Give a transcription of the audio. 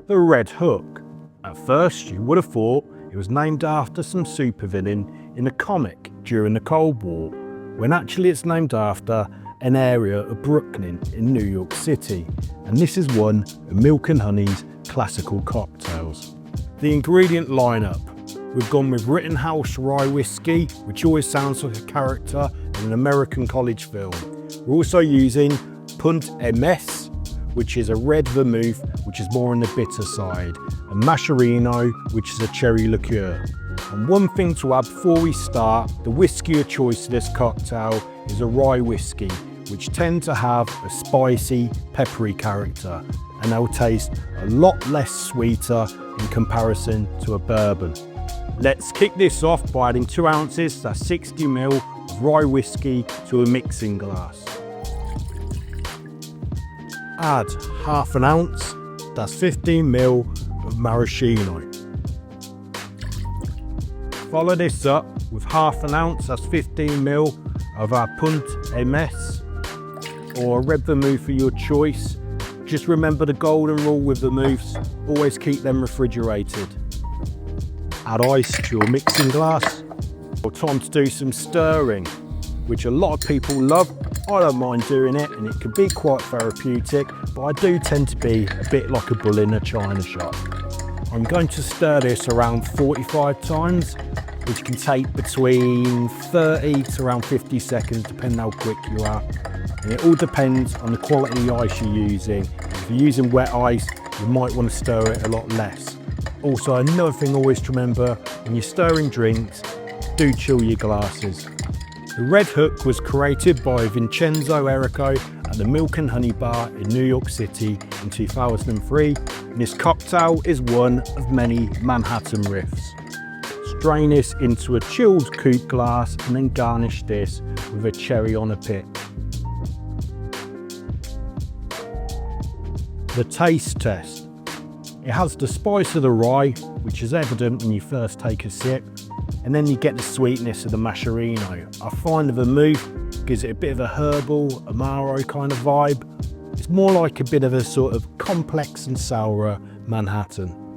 The Red Hook. At first you would have thought it was named after some supervillain in a comic during the Cold War, when actually it's named after an area of Brooklyn in New York City, and this is one of Milk and Honey's classical cocktails. The ingredient lineup: we've gone with Rittenhouse Rye Whiskey, which always sounds like a character in an American college film. We're also using Punt E Mes, which is a red vermouth, which is more on the bitter side, and Maraschino, which is a cherry liqueur. And one thing to add before we start, the whiskey of choice for this cocktail is a rye whiskey, which tend to have a spicy, peppery character, and they'll taste a lot less sweeter in comparison to a bourbon. Let's kick this off by adding 2 ounces, that's 60 ml of rye whiskey to a mixing glass. Add half an ounce, that's 15 ml of maraschino. Follow this up with half an ounce, that's 15 ml of our Punt E Mes, or a red vermouth of your choice. Just remember the golden rule with vermouths, always keep them refrigerated. Add ice to your mixing glass. Time to do some stirring, which a lot of people love. I don't mind doing it, and it can be quite therapeutic, but I do tend to be a bit like a bull in a china shop. I'm going to stir this around 45 times, which can take between 30 to around 50 seconds, depending how quick you are. And it all depends on the quality of the ice you're using. If you're using wet ice, you might want to stir it a lot less. Also, another thing always to remember, when you're stirring drinks, do chill your glasses. The Red Hook was created by Vincenzo Errico at the Milk and Honey Bar in New York City in 2003, and this cocktail is one of many Manhattan riffs. Strain this into a chilled coupe glass and then garnish this with a cherry on a pick. The taste test. It has the spice of the rye, which is evident when you first take a sip, and then you get the sweetness of the Maraschino. I find the vermouth gives it a bit of a herbal, Amaro kind of vibe. It's more like a bit of a sort of complex and sour Manhattan.